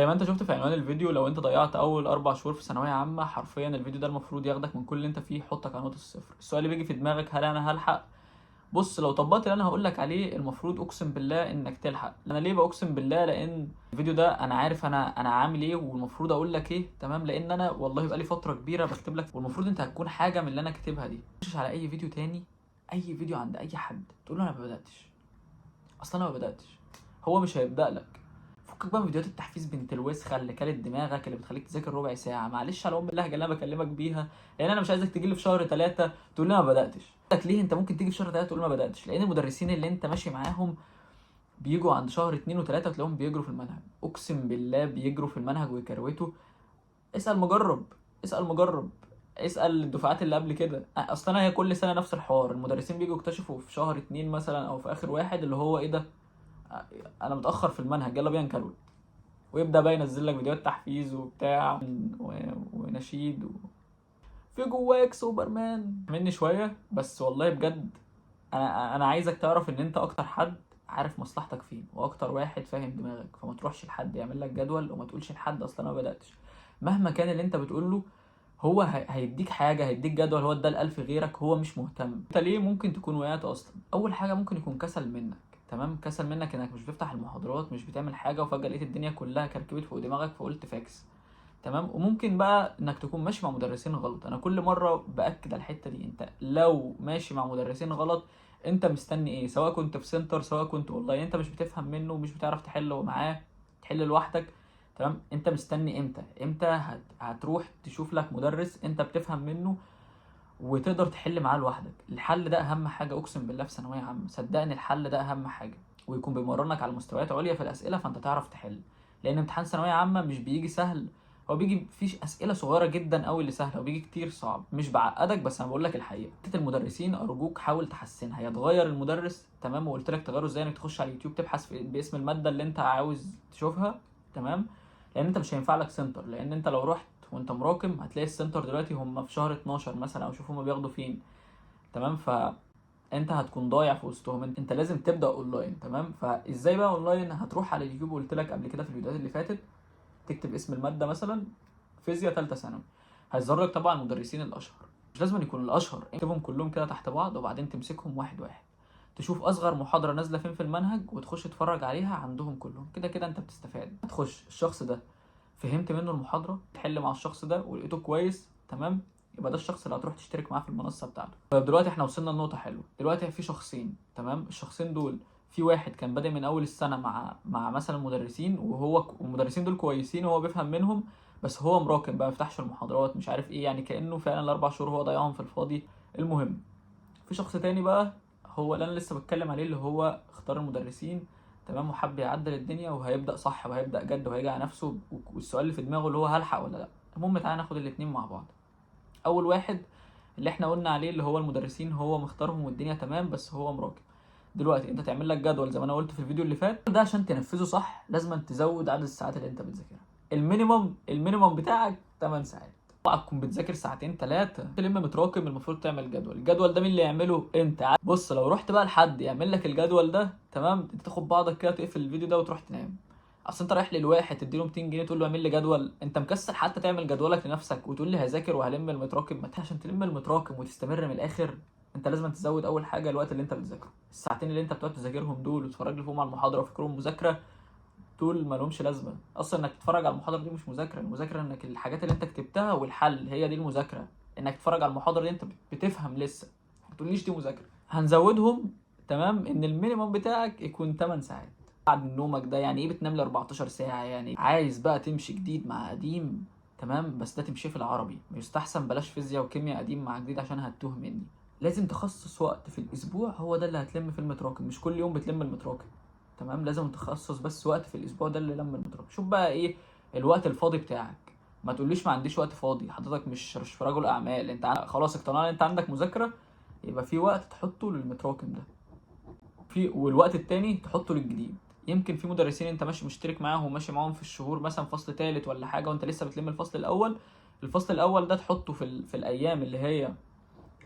زي ما انت شفت في عنوان الفيديو، لو انت ضيعت اول 4 شهور في ثانويه عامه، حرفيا الفيديو ده المفروض ياخدك من كل اللي انت فيه يحطك على نقطه الصفر. السؤال اللي بيجي في دماغك، هل انا هلحق؟ بص، لو طبقت اللي انا هقول لك عليه، المفروض اقسم بالله انك تلحق. انا ليه بقسم بالله؟ لان الفيديو ده انا عارف انا عامل ايه والمفروض اقول لك ايه، تمام؟ لان انا والله بقالي فتره كبيره بكتب لك، والمفروض انت هتكون حاجه من اللي انا كاتبها دي. مش على اي فيديو تاني، اي فيديو عند اي حد تقول له انا ما بداتش، اصلا انا ما بداتش، هو مش هيبدا لك. فكك بقى من فيديوهات التحفيز بنت الوسخه اللي كانت دماغك، اللي بتخليك تذاكر ربع ساعه. معلش على ام اللهجه اللي انا بكلمك بيها، لان انا مش عايزك تجي لي في شهر 3 تقول لي انا ما بداتش. لك ليه؟ انت ممكن تيجي في شهر 3 تقول ما بداتش، لان المدرسين اللي انت ماشي معاهم بيجوا عند شهر 2 و3 وتلاقيهم بيجروا في المنهج. اقسم بالله بيجروا في المنهج ويكروتوا. اسال مجرب، اسال مجرب، اسال الدفعات اللي قبل كده. اصلا هي كل سنه نفس الحوار، المدرسين بيجوا يكتشفوا في شهر 2 مثلا او في اخر واحد اللي هو ايه ده، انا متاخر في المنهج، يلا بينا نكروت. ويبدا بقى ينزل لك فيديوهات تحفيز وبتاع ونشيد في جواك سوبرمان مني شويه. بس والله بجد انا عايزك تعرف ان انت اكتر حد عارف مصلحتك فين، واكتر واحد فاهم دماغك. فما تروحش لحد يعمل لك جدول، وما تقولش لحد اصلا انا ما بداتش. مهما كان اللي انت بتقول له، هو هيديك حاجه، هيديك جدول، هو ادى ل1000 غيرك، هو مش مهتم. انت ليه ممكن تكون وقعت اصلا؟ اول حاجه ممكن يكون كسل منك، تمام؟ كسل منك انك مش بتفتح المحاضرات، مش بتعمل حاجه، وفجاه لقيت الدنيا كلها كركبت فوق دماغك فقلت فاكس، تمام؟ وممكن بقى انك تكون ماشي مع مدرسين غلط. انا كل مره باكد على الحته دي، انت لو ماشي مع مدرسين غلط، انت مستني ايه؟ سواء كنت في سنتر سواء كنت اونلاين، انت مش بتفهم منه ومش بتعرف تحل معاه، تحل لوحدك، تمام؟ انت مستني امتى هتروح تشوف لك مدرس انت بتفهم منه وتقدر تحل معاه لوحدك؟ الحل ده اهم حاجه، اقسم بالله في ثانويه عامه صدقني الحل ده اهم حاجه. ويكون بيمرنك على مستويات عليا في الاسئله فانت تعرف تحل. لان امتحان ثانويه عامه مش بيجي سهل، هو بيجي فيه اسئله صغيره جدا قوي اللي سهله، وبيجي كتير صعب. مش بعقدك، بس انا بقول لك الحقيقه. حته المدرسين ارجوك حاول تحسنها. يتغير المدرس، تمام؟ وقلت لك تغيره ازاي؟ انك تخش على اليوتيوب تبحث باسم الماده اللي انت عاوز تشوفها، تمام؟ لان انت مش هينفع لك سنتر، لان انت لو رحت وانت مراكم هتلاقي السنتر دلوقتي هم في شهر 12 مثلا، او شوف هم بياخدوا فين، تمام؟ فانت هتكون ضايع في وسطهم. انت لازم تبدا اونلاين، تمام؟ فازاي بقى اونلاين؟ هتروح على اليوتيوب، قلت لك قبل كده في الفيديوهات اللي فاتت، تكتب اسم الماده مثلا فيزياء ثالثه ثانوي، هيظهر لك طبعا المدرسين الاشهر. مش لازم يكون الاشهر، اكتبهم كلهم كده تحت بعض، وبعدين تمسكهم واحد واحد، تشوف اصغر محاضره نازله فين في المنهج وتخش تتفرج عليها عندهم كلهم. كده كده انت بتستفاد. هتخش الشخص ده فهمت منه المحاضره، تحل مع الشخص ده ولقيته كويس، تمام؟ يبقى ده الشخص اللي هتروح تشترك معاه في المنصه بتاعته. طيب دلوقتي احنا وصلنا لنقطه حلوه. دلوقتي في شخصين، تمام؟ الشخصين دول، في واحد كان بادئ من اول السنه مع مثلا مدرسين، والمدرسين دول كويسين وهو بيفهم منهم، بس هو مراكم بقى، ما بيفتحش المحاضرات، مش عارف ايه، يعني كانه فعلا ال4 شهور هو ضيعهم في الفاضي. المهم، في شخص تاني بقى، هو اللي انا لسه بتكلم عليه، اللي هو اختار المدرسين، تمام؟ وحب يعدل الدنيا وهيبدا صح وهيبدا جد وهيجي على نفسه، والسؤال اللي في دماغه اللي هو هلحق ولا لا. المهم تعالى ناخد الاتنين مع بعض. اول واحد اللي احنا قلنا عليه، اللي هو المدرسين هو مختارهم والدنيا تمام، بس هو مراقب. دلوقتي انت تعمل لك جدول زي ما انا قلت في الفيديو اللي فات ده، عشان تنفذه صح لازم تزود عدد الساعات اللي انت بتذاكرها. المينيمم بتاعك 8 ساعات. اوعى تكون بتذاكر ساعتين 3 تلم متراكم. المفروض تعمل جدول. الجدول ده مين اللي يعمله؟ انت. بص، لو رحت بقى لحد يعمل لك الجدول ده، تمام، انت تاخد بعضك كده تقفل الفيديو ده وتروح تنام. اصل انت رايح للواحد تديله 200 جنيه تقول له اعمل لي جدول؟ انت مكسل حتى تعمل جدولك لنفسك وتقول لي هذاكر وهلم المتراكم. ما انت عشان تلم المتراكم وتستمر من الاخر، انت لازم تزود اول حاجه الوقت اللي انت بتذاكره. الساعتين اللي انت بتقعد تذاكرهم دول وتتفرج لي فيهم على المحاضره وفاكرهم مذاكره، دول ما لهمش لازمه. اصلا انك تتفرج على المحاضره دي مش مذاكره. المذاكره انك الحاجات اللي انت كتبتها والحل، هي دي المذاكره. انك تتفرج على المحاضره دي انت بتفهم لسه، ما تقوليش دي مذاكره. هنزودهم، تمام؟ ان المينيمم بتاعك يكون 8 ساعات بعد نومك ده. يعني ايه بتنام ل 14 ساعه؟ يعني عايز بقى تمشي جديد مع قديم، تمام؟ بس ده تمشي في العربي، يستحسن بلاش فيزياء وكيمياء قديم مع جديد عشان هتوه مني. لازم تخصص وقت في الاسبوع، هو ده اللي هتلم فيه المتراكم. مش كل يوم بتلم المتراكم، تمام؟ لازم تخصص بس وقت في الاسبوع ده اللي لم المتراكم. شوف بقى ايه الوقت الفاضي بتاعك. ما تقوليش ما عنديش وقت فاضي، حضرتك مش رجل اعمال. انت خلاص اقتنعنا ان انت عندك مذاكره، يبقى في وقت تحطه للمتراكم ده، والوقت التاني تحطه للجديد. يمكن في مدرسين انت ماشي مشترك معاهم وماشي معاهم في الشهور، مثلا فصل تالت ولا حاجه، وانت لسه بتلم الفصل الاول. الفصل الاول ده تحطه في الايام اللي هي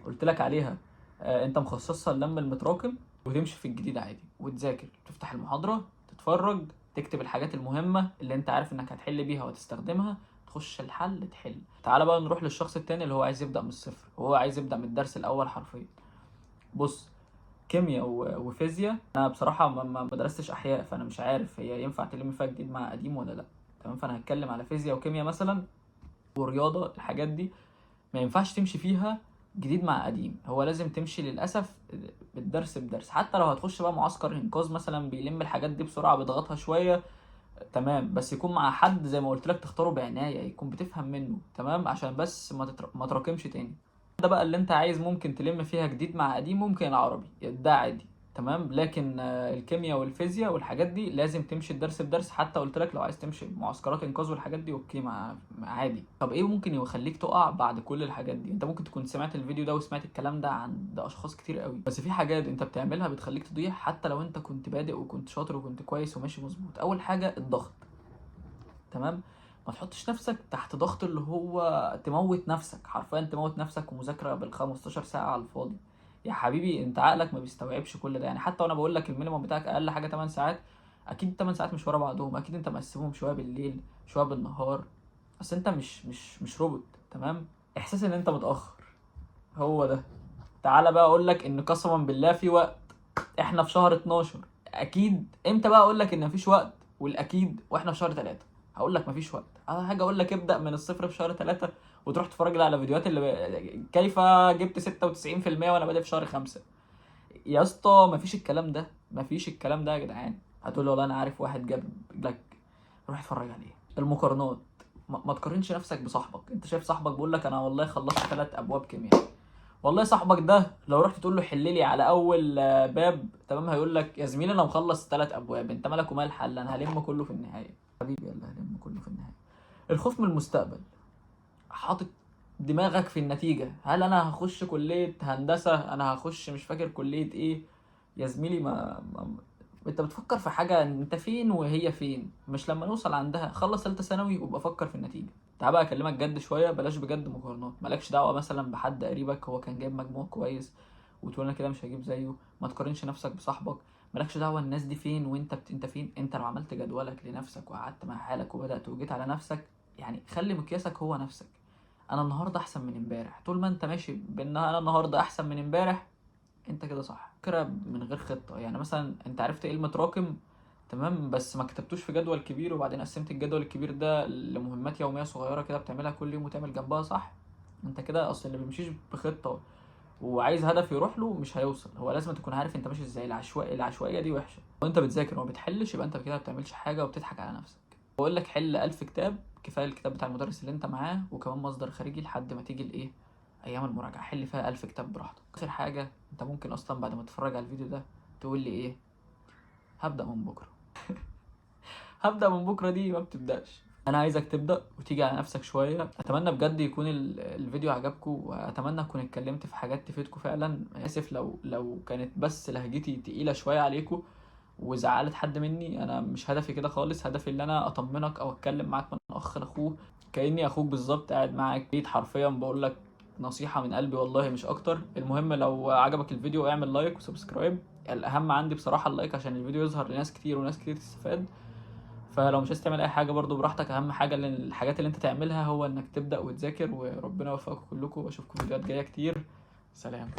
قلت لك عليها، انت مخصصها للم المتراكم، وتمشي في الجديد عادي وتذاكر، تفتح المحاضره، تتفرج، تكتب الحاجات المهمه اللي انت عارف انك هتحل بيها وتستخدمها، تخش الحل تحل. تعال بقى نروح للشخص التاني اللي هو عايز يبدا من الصفر، وهو عايز يبدا من الدرس الاول حرفيا. بص، كيمياء وفيزياء، انا بصراحه ما درستش احياء، فانا مش عارف هي ينفع تلم فيها جديد مع قديم ولا لا. تمام، فانا هتكلم على فيزياء وكيمياء مثلا ورياضه. الحاجات دي ما ينفعش تمشي فيها جديد مع قديم، هو لازم تمشي للاسف بالدرس بدرس. حتى لو هتخش بقى معسكر انقاذ مثلا بيلم الحاجات دي بسرعه بيضغطها شويه، تمام، بس يكون مع حد زي ما قلت لك تختاره بعنايه، يكون بتفهم منه، تمام، عشان بس ما تراكمش تاني. ده بقى اللي انت عايز ممكن تلم فيها جديد مع قديم، ممكن العربي ده عادي، تمام. لكن الكيمياء والفيزياء والحاجات دي لازم تمشي الدرس بدرس. حتى قلت لك لو عايز تمشي معسكرات انقاذ والحاجات دي اوكي، عادي. طب ايه ممكن يخليك تقع بعد كل الحاجات دي؟ انت ممكن تكون سمعت الفيديو ده وسمعت الكلام ده عند اشخاص كتير قوي، بس في حاجات انت بتعملها بتخليك تضيع حتى لو انت كنت بادئ وكنت شاطر وكنت كويس وماشي مظبوط. اول حاجه الضغط، تمام. ما تحطش نفسك تحت ضغط اللي هو تموت نفسك، حرفيا تموت نفسك ومذاكره بال15 ساعه على الفاضي. يا حبيبي انت عقلك ما بيستوعبش كل ده. يعني حتى وانا بقول لك المينيمم بتاعك اقل حاجه 8 ساعات، اكيد 8 ساعات مش ورا بعضهم، اكيد انت مقسمهم شويه بالليل شويه بالنهار. بس انت مش روبوت، تمام. احساس ان انت متاخر هو ده. تعالى بقى اقول لك ان قسما بالله في وقت، احنا في شهر 12، اكيد امتى بقى اقول لك ان مفيش وقت؟ والاكيد واحنا في شهر 3 هقول لك مفيش وقت. انا حاجه اقول لك ابدا من الصفر في شهر 3 وتروح تتفرج لي على فيديوهات كيف جبت 96% وانا بادئ في شهر 5. يا اسطى مفيش الكلام ده، مفيش الكلام ده يا جدعان. هتقول لي والله انا عارف واحد جاب لك، روح اتفرج عليه. المقارنات، ما تقارنش نفسك بصاحبك. انت شايف صاحبك بيقول لك انا والله خلصت 3 ابواب كيمياء، والله صاحبك ده لو رحت تقول له حل لي على اول باب، تمام، هيقول لك يا زميلي انا مخلص 3 ابواب، انت مالك ومال الحل، انا هلم كله في النهايه. حبيبي يلا هلم كله في النهايه. الخوف من المستقبل، حاطط دماغك في النتيجه. هل انا هخش كليه هندسه؟ انا هخش مش فاكر كليه ايه. يا زميلي انت بتفكر في حاجه انت فين وهي فين، مش لما نوصل عندها. خلص ثالثه ثانوي وابقى فكر في النتيجه. تعال بقى اكلمك جد شويه، بلاش بجد مقارنات. مالكش دعوه مثلا بحد قريبك هو كان جايب مجموع كويس وتقول انا كده مش هجيب زيه. ما تقارنش نفسك بصاحبك. مالكش دعوه الناس دي فين وانت انت فين. انت لو عملت جدولك لنفسك وقعدت مع حالك وبدات وجيت على نفسك، يعني خلي مقياسك هو نفسك. انا النهارده احسن من امبارح. طول ما انت ماشي بان انا النهارده احسن من امبارح، انت كده صح. فكرة من غير خطة، يعني مثلا انت عرفت ايه المتراكم، تمام، بس ما كتبتوش في جدول كبير وبعدين قسمت الجدول الكبير ده لمهمات يومية صغيرة كده بتعملها كل يوم وتعمل جنبها، صح؟ انت كده اصل اللي بيمشيش بخطة وعايز هدف يروح له مش هيوصل. هو لازم تكون عارف انت ماشي ازاي. العشوائية دي وحشة. وانت بتذاكر وما بتحلش يبقى انت كده ما بتعملش حاجة وبتضحك على نفسك. بقول لك حل 1000 كتاب، كفاية الكتاب بتاع المدرس اللي انت معاه وكمان مصدر خارجي لحد ما تيجي الايه، ايام المراجعه. حل فيها 1000 كتاب براحتك. اخر حاجه، انت ممكن اصلا بعد ما تتفرج على الفيديو ده تقول لي ايه؟ هبدا من بكره. هبدا من بكره دي ما بتبداش. انا عايزك تبدا وتيجي على نفسك شويه. اتمنى بجد يكون الفيديو عجبكم، واتمنى اكون اتكلمت في حاجات تفيدكم فعلا. اسف لو كانت بس لهجتي تقيله شويه عليكم وزعلت حد مني. انا مش هدفي كده خالص، هدفي ان انا اطمنك او اتكلم معاك من اخ لاخوه، كاني اخوك بالظبط قاعد معاك بيت حرفيا بقول لك نصيحه من قلبي والله مش اكتر. المهم لو عجبك الفيديو اعمل لايك وسبسكرايب. الاهم عندي بصراحه اللايك عشان الفيديو يظهر لناس كتير وناس كتير تستفاد. فلو مش عايز تعمل اي حاجه برضو براحتك. اهم حاجه اللي الحاجات اللي انت تعملها هو انك تبدا وتذاكر، وربنا يوفقكم كلكم واشوفكم فيديوهات جايه كتير. سلام.